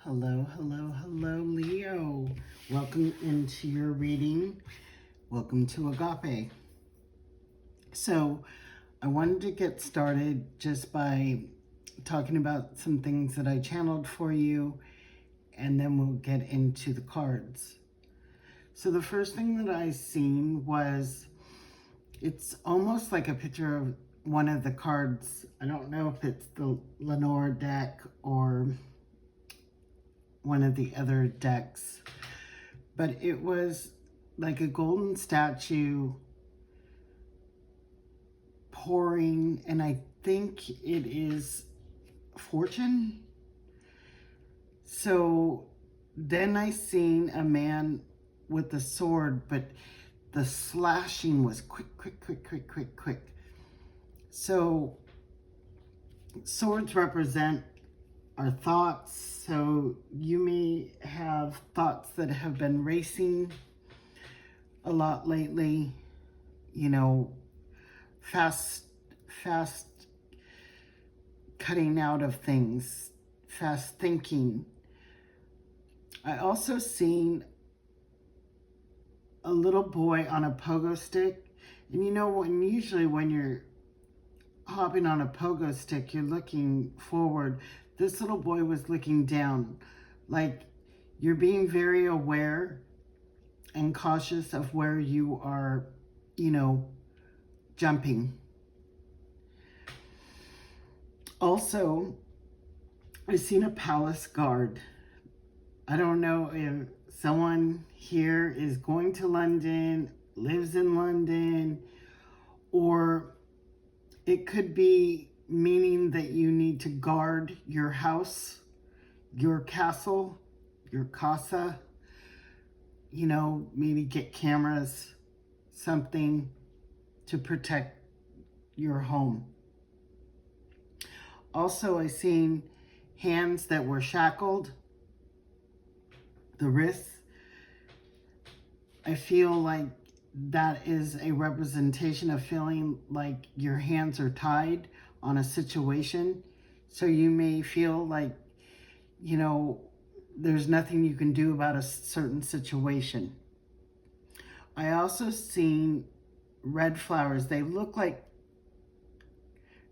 Hello, hello, hello, Leo. Welcome into your reading. Welcome to Agape. So, I wanted to get started just by talking about some things that I channeled for you, and then we'll get into the cards. So, the first thing that I seen was it's almost like a picture of one of the cards. I don't know if it's the Lenore deck or one of the other decks, but it was like a golden statue pouring, and I think it is fortune. So then I seen a man with a sword, but the slashing was quick, quick, quick, quick, quick, quick. So swords represent our thoughts. So you may have thoughts that have been racing a lot lately, you know, fast cutting out of things, fast thinking. I also seen a little boy on a pogo stick. And you know, usually when you're hopping on a pogo stick, you're looking forward. This little boy was looking down, like you're being very aware and cautious of where you are, you know, jumping. Also, I've seen a palace guard. I don't know if someone here is going to London, lives in London, or it could be meaning that you need to guard your house, your castle, your casa, you know, maybe get cameras, something to protect your home. Also, I seen hands that were shackled, the wrists. I feel like that is a representation of feeling like your hands are tied on a situation. So you may feel like, you know, there's nothing you can do about a certain situation. I also seen red flowers. They look like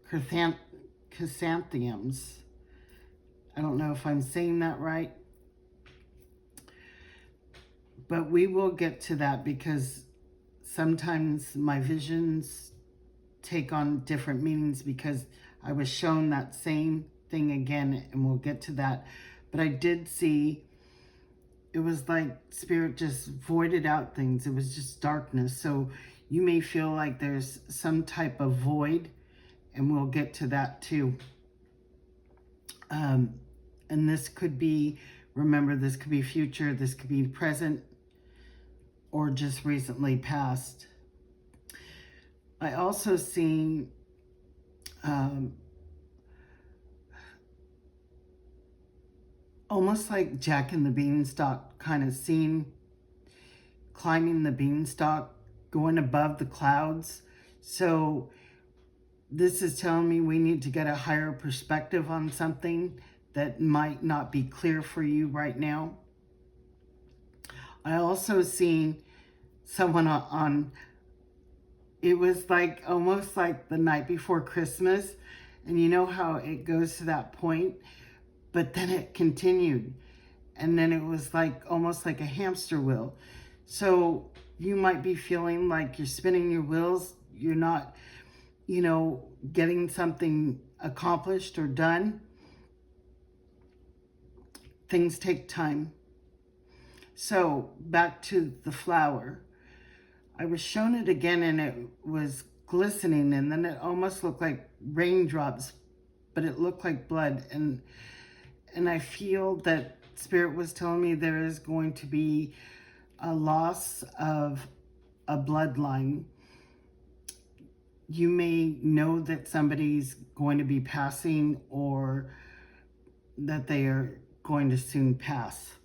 chrysanthemums. I don't know if I'm saying that right, but we will get to that because sometimes my visions take on different meanings because I was shown that same thing again, and we'll get to that. But I did see, it was like spirit just voided out things. It was just darkness. So you may feel like there's some type of void, and we'll get to that too. And this could be, remember, this could be future, this could be present, or just recently past. I also seen almost like Jack and the Beanstalk kind of scene, climbing the beanstalk, going above the clouds. So this is telling me we need to get a higher perspective on something that might not be clear for you right now. I also seen someone on, it was like almost like the night before Christmas, and you know how it goes to that point, but then it continued, and then it was like almost like a hamster wheel. So you might be feeling like you're spinning your wheels, you're not, you know, getting something accomplished or done. Things take time. So back to the flower. I was shown it again, and it was glistening, and then it almost looked like raindrops, but it looked like blood. And I feel that Spirit was telling me there is going to be a loss of a bloodline. You may know that somebody's going to be passing, or that they are going to soon pass.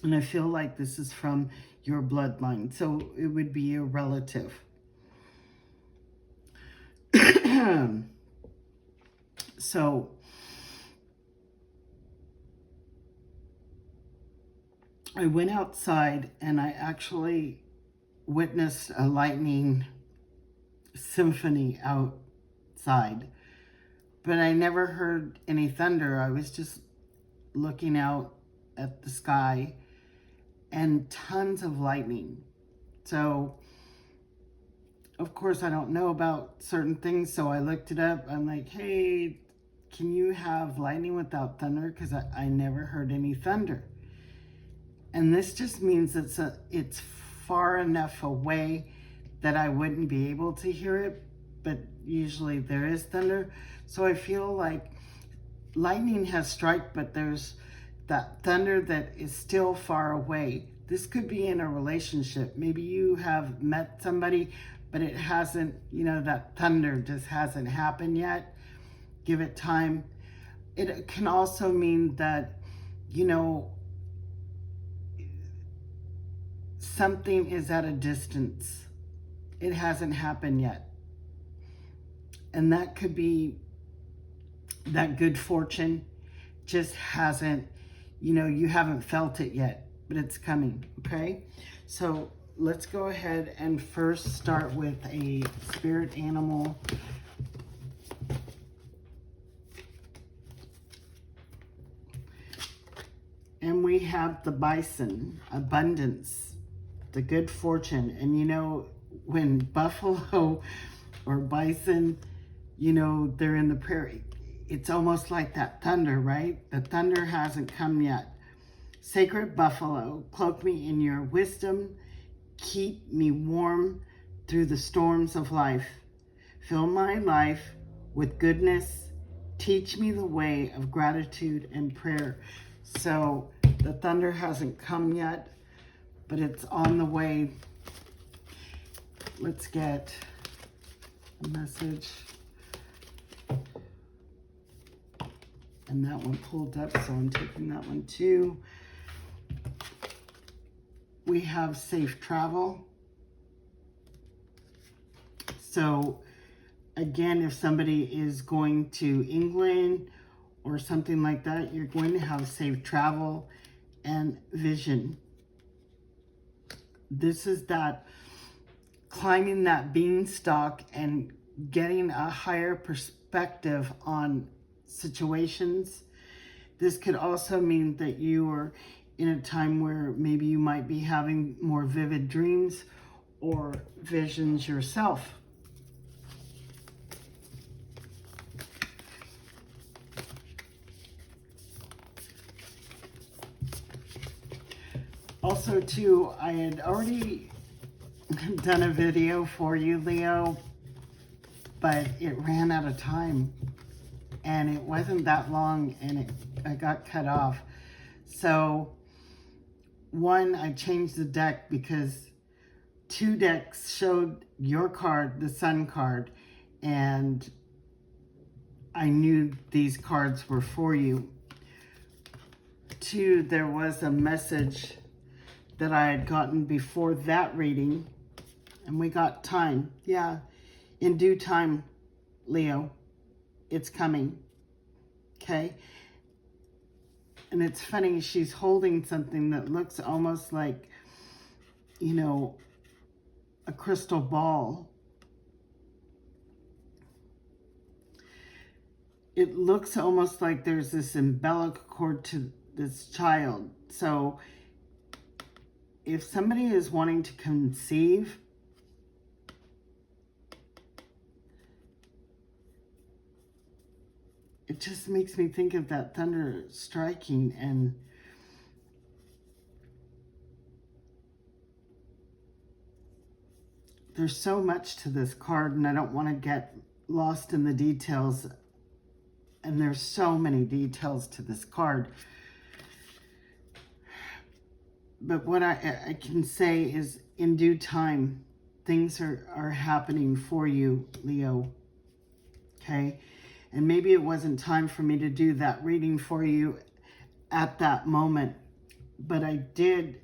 And I feel like this is from your bloodline. So it would be a relative. So I went outside and I actually witnessed a lightning symphony outside, but I never heard any thunder. I was just looking out at the sky and tons of lightning. So, of course, I don't know about certain things, so I looked it up. I'm like, hey, can you have lightning without thunder? Because I never heard any thunder. And this just means it's far enough away that I wouldn't be able to hear it, but usually there is thunder. So I feel like lightning has struck, but there's that thunder that is still far away. This could be in a relationship. Maybe you have met somebody, but it hasn't, that thunder just hasn't happened yet. Give it time. It can also mean that, something is at a distance. It hasn't happened yet. And that could be that good fortune just hasn't, you haven't felt it yet, but it's coming, okay? So let's go ahead and first start with a spirit animal. And we have the bison, abundance, the good fortune. And when buffalo or bison, they're in the prairie, it's almost like that thunder, right? The thunder hasn't come yet. Sacred buffalo, cloak me in your wisdom. Keep me warm through the storms of life. Fill my life with goodness. Teach me the way of gratitude and prayer. So the thunder hasn't come yet, but it's on the way. Let's get a message. And that one pulled up, so I'm taking that one too. We have safe travel. So again, if somebody is going to England or something like that, you're going to have safe travel and vision. This is that climbing that beanstalk and getting a higher perspective on situations. This could also mean that you are in a time where maybe you might be having more vivid dreams or visions yourself. Also, too, I had already done a video for you, Leo, but it ran out of time. And it wasn't that long, and I got cut off. So, one, I changed the deck because 2 decks showed your card, the Sun card, and I knew these cards were for you. 2, there was a message that I had gotten before that reading, and we got time. Yeah, in due time, Leo. It's coming, okay? And it's funny, she's holding something that looks almost like, a crystal ball. It looks almost like there's this umbilical cord to this child. So if somebody is wanting to conceive, it just makes me think of that thunder striking, and there's so much to this card, and I don't want to get lost in the details, and there's so many details to this card. But what I can say is, in due time, things are happening for you, Leo, okay? And maybe it wasn't time for me to do that reading for you at that moment, but I did,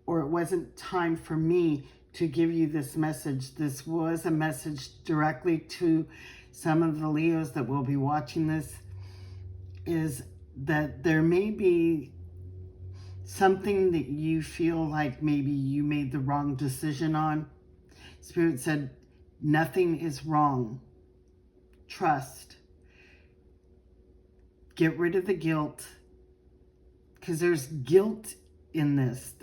or it wasn't time for me to give you this message. This was a message directly to some of the Leos that will be watching this, is that there may be something that you feel like maybe you made the wrong decision on. Spirit said, nothing is wrong. Trust. Get rid of the guilt, because there's guilt in this.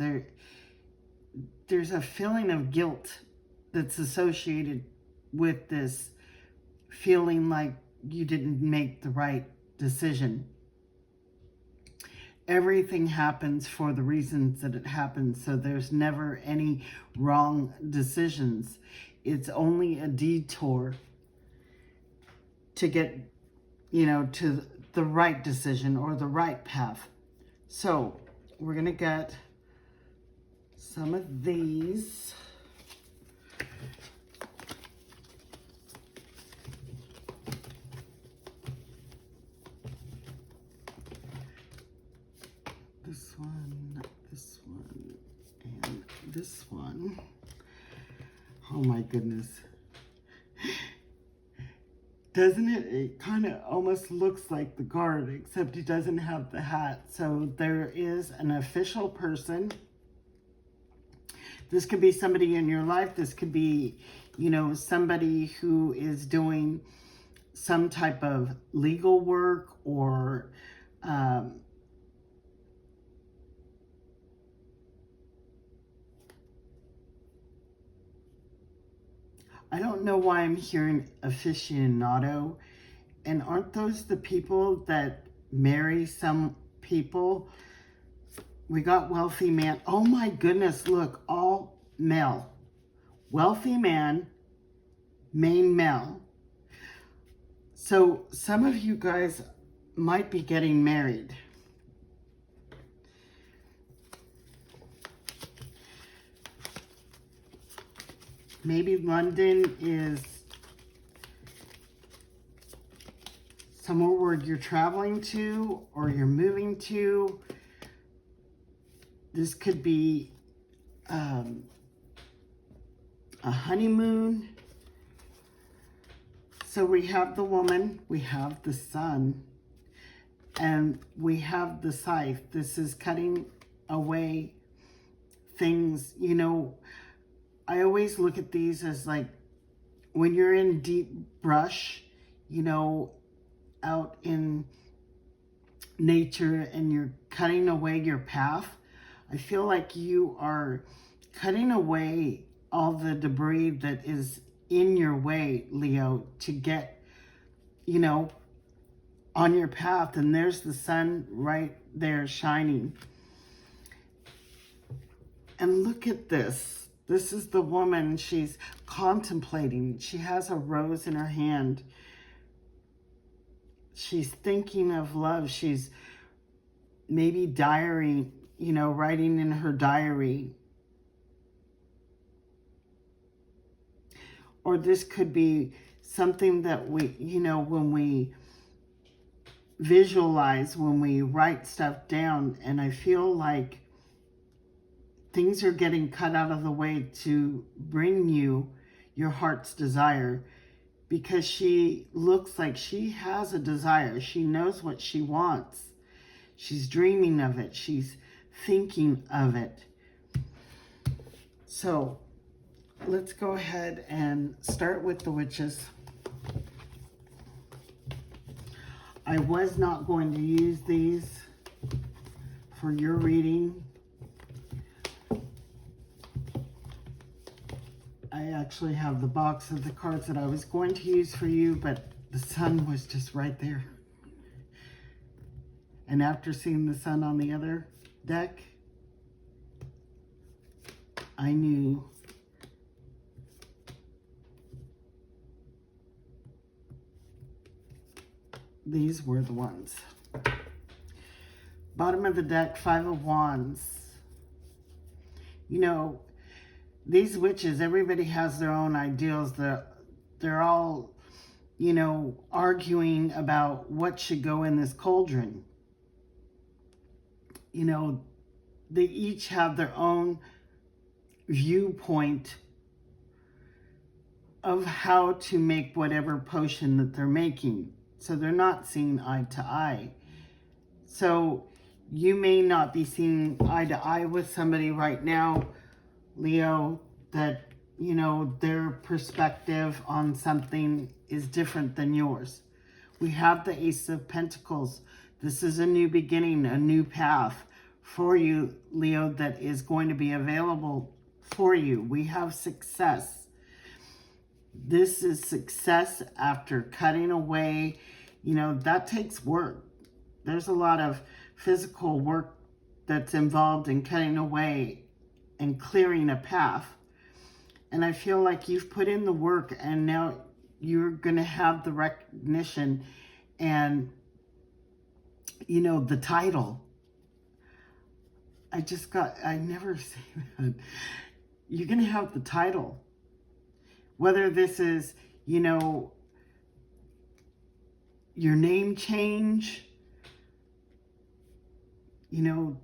There's a feeling of guilt that's associated with this, feeling like you didn't make the right decision. Everything happens for the reasons that it happens, so there's never any wrong decisions. It's only a detour to get, to the right decision or the right path. So we're going to get some of these. This one, and this one. Oh my goodness. Doesn't it? It kind of almost looks like the guard, except he doesn't have the hat. So there is an official person. This could be somebody in your life. This could be, somebody who is doing some type of legal work, or I don't know why I'm hearing aficionado. And aren't those the people that marry some people? We got wealthy man. Oh my goodness, look, all male. Wealthy man, main male. So some of you guys might be getting married. Maybe London is somewhere where you're traveling to or you're moving to. This could be a honeymoon. So we have the woman, we have the sun, and we have the scythe. This is cutting away things, I always look at these as like when you're in deep brush, out in nature and you're cutting away your path. I feel like you are cutting away all the debris that is in your way, Leo, to get, on your path. And there's the sun right there shining. And look at this. This is the woman. She's contemplating. She has a rose in her hand. She's thinking of love. She's maybe writing in her diary. Or this could be something that we, when we visualize, when we write stuff down. And I feel like things are getting cut out of the way to bring you your heart's desire, because she looks like she has a desire. She knows what she wants. She's dreaming of it. She's thinking of it. So let's go ahead and start with the witches. I was not going to use these for your reading. I actually have the box of the cards that I was going to use for you, but the sun was just right there. And after seeing the sun on the other deck, I knew these were the ones. Bottom of the deck, Five of Wands. These witches, everybody has their own ideals. They're all, arguing about what should go in this cauldron. They each have their own viewpoint of how to make whatever potion that they're making. So they're not seeing eye to eye. So You may not be seeing eye to eye with somebody right now, Leo, that, you know, their perspective on something is different than yours. We have the Ace of Pentacles. This is a new beginning, a new path for you, Leo, that is going to be available for you. We have success. This is success after cutting away. You know, that takes work. There's a lot of physical work that's involved in cutting away and clearing a path. And I feel like you've put in the work, and now you're going to have the recognition and, you know, the title. I never say that. You're going to have the title. Whether this is, you know, your name change, you know,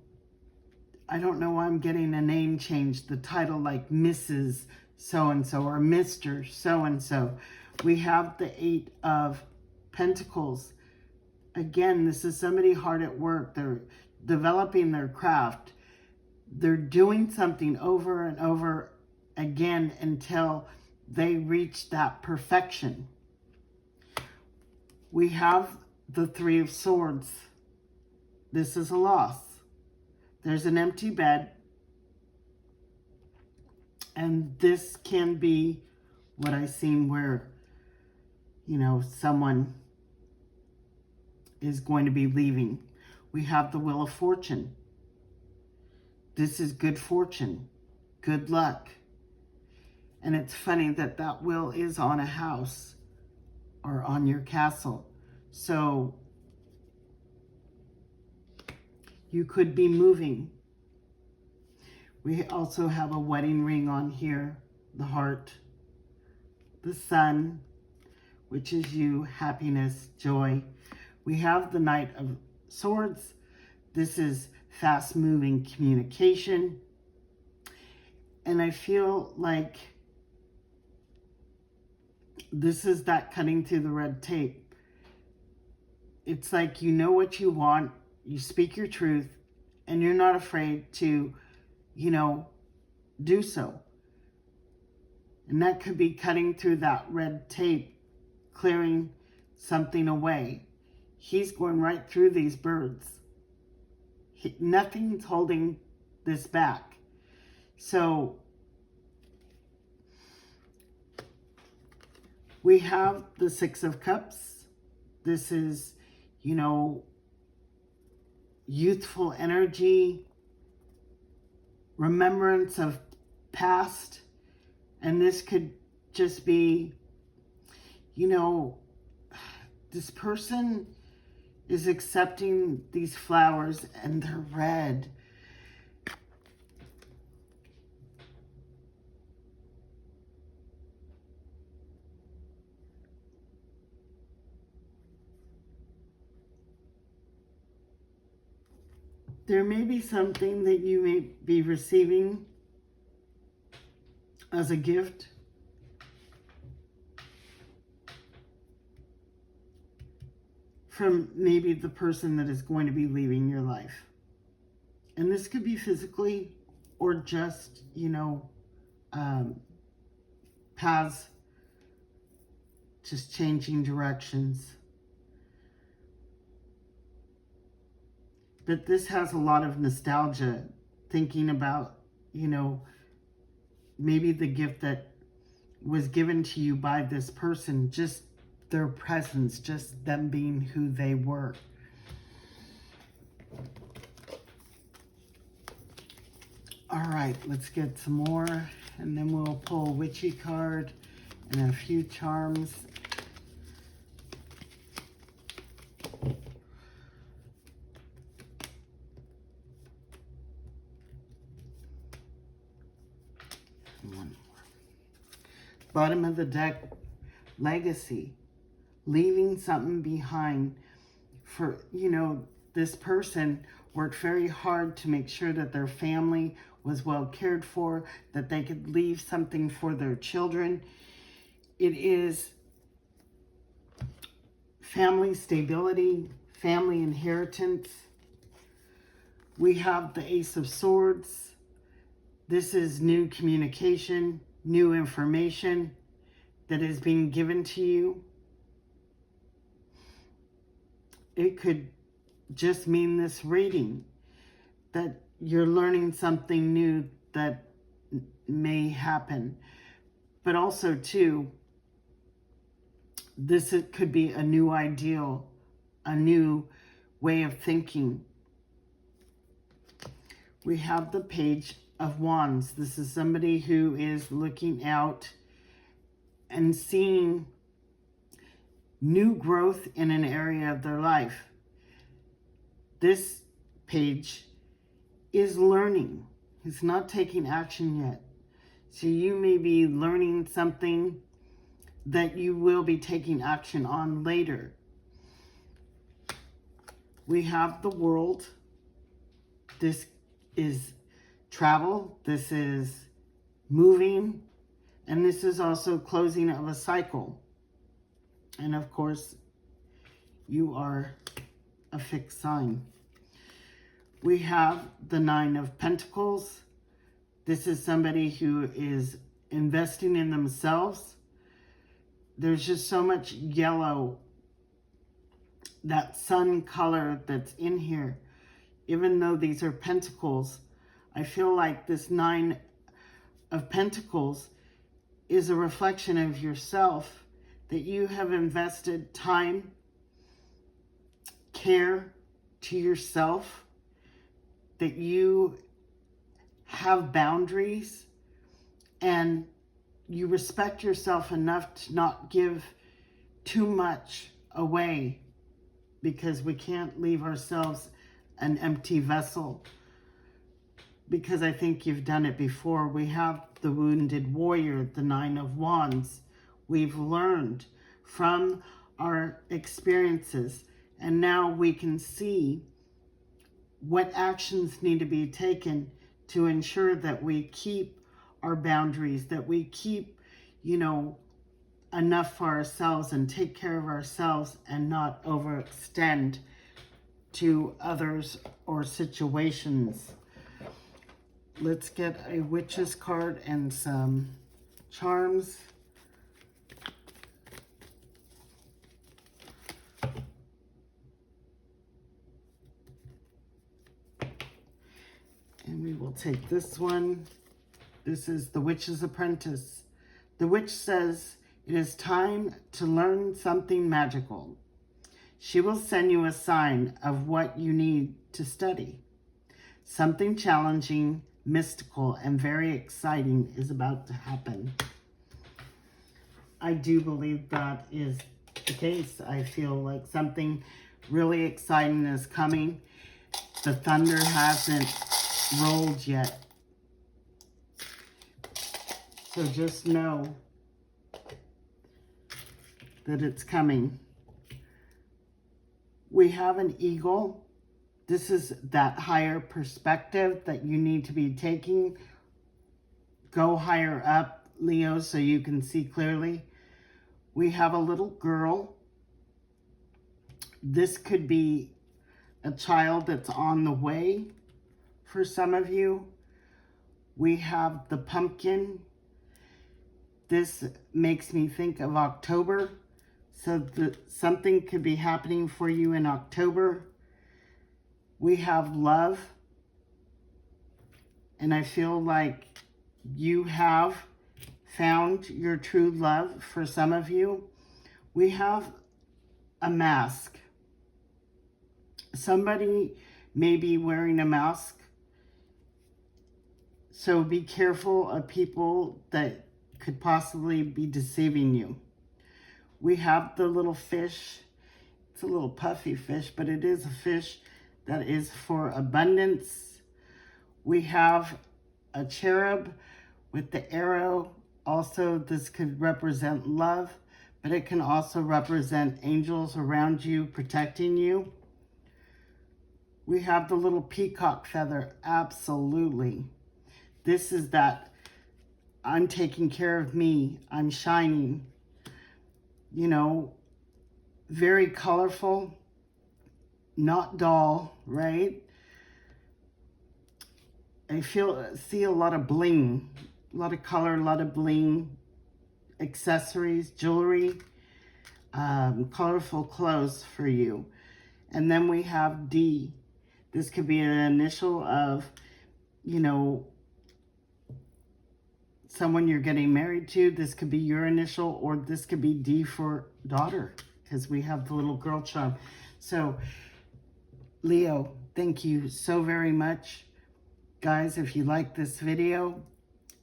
I don't know why I'm getting a name change, the title like Mrs. So-and-so or Mr. So-and-so. We have the Eight of Pentacles. Again, this is somebody hard at work. They're developing their craft. They're doing something over and over again until they reach that perfection. We have the Three of Swords. This is a loss. There's an empty bed. And this can be what I seen where, you know, someone is going to be leaving. We have the Wheel of Fortune. This is good fortune, good luck. And it's funny that that wheel is on a house or on your castle. So you could be moving. We also have a wedding ring on here, the heart, the sun, which is you, happiness, joy. We have the Knight of Swords. This is fast-moving communication. And I feel like this is that cutting through the red tape. It's like you know what you want, you speak your truth, and you're not afraid to, you know, do so. And that could be cutting through that red tape, clearing something away. He's going right through these birds. Nothing's holding this back. So we have the Six of Cups. This is, you know, youthful energy, remembrance of past. And this could just be, you know, this person is accepting these flowers and they're red. There may be something that you may be receiving as a gift. From maybe the person that is going to be leaving your life. And this could be physically or just, you know, paths, just changing directions. But this has a lot of nostalgia, thinking about, you know, maybe the gift that was given to you by this person, just their presence, just them being who they were. All right, let's get some more, and then we'll pull a witchy card and a few charms. One more. Bottom of the deck, legacy. Leaving something behind. For, you know, this person worked very hard to make sure that their family was well cared for, that they could leave something for their children. It is family stability, family inheritance. We have the Ace of Swords. This is new communication, new information that is being given to you. It could just mean this reading, that you're learning something new that may happen. But also, too, it could be a new ideal, a new way of thinking. We have the Page of Wands. This is somebody who is looking out and seeing new growth in an area of their life. This page is learning. It's not taking action yet. So you may be learning something that you will be taking action on later. We have the World. This is travel. This is moving. And this is also closing of a cycle. And of course, you are a fixed sign. We have the Nine of Pentacles. This is somebody who is investing in themselves. There's just so much yellow, that sun color that's in here. Even though these are pentacles, I feel like this Nine of Pentacles is a reflection of yourself, that you have invested time, care to yourself, that you have boundaries, and you respect yourself enough to not give too much away, because we can't leave ourselves an empty vessel. Because I think you've done it before. We have the Wounded Warrior, the Nine of Wands. We've learned from our experiences, and now we can see what actions need to be taken to ensure that we keep our boundaries, that we keep, enough for ourselves and take care of ourselves and not overextend to others or situations. Let's get a Witch's card and some charms. And we will take this one. This is the Witch's Apprentice. The witch says, it is time to learn something magical. She will send you a sign of what you need to study. Something challenging, mystical, and very exciting is about to happen. I do believe that is the case. I feel like something really exciting is coming. The thunder hasn't rolled yet. So just know that it's coming. We have an eagle. This is that higher perspective that you need to be taking. Go higher up, Leo, so you can see clearly. We have a little girl. This could be a child that's on the way for some of you. We have the pumpkin. This makes me think of October. So something could be happening for you in October. We have love. And I feel like you have found your true love for some of you. We have a mask. Somebody may be wearing a mask. So be careful of people that could possibly be deceiving you. We have the little fish. It's a little puffy fish, but it is a fish that is for abundance. We have a cherub with the arrow. Also, this could represent love, but it can also represent angels around you, protecting you. We have the little peacock feather. Absolutely. This is that I'm taking care of me. I'm shining. Very colorful, not dull, right? I see a lot of bling, a lot of color, a lot of bling, accessories, jewelry, colorful clothes for you. And then we have D. This could be an initial of, you know, someone you're getting married to. This could be your initial, or this could be D for daughter, because we have the little girl charm. So, Leo, thank you so very much. Guys, if you like this video,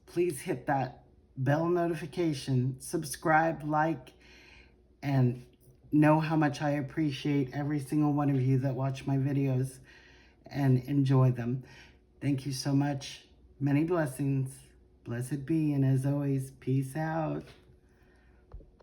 please hit that bell notification, subscribe, like, and know how much I appreciate every single one of you that watch my videos and enjoy them. Thank you so much. Many blessings. Blessed be, and as always, peace out.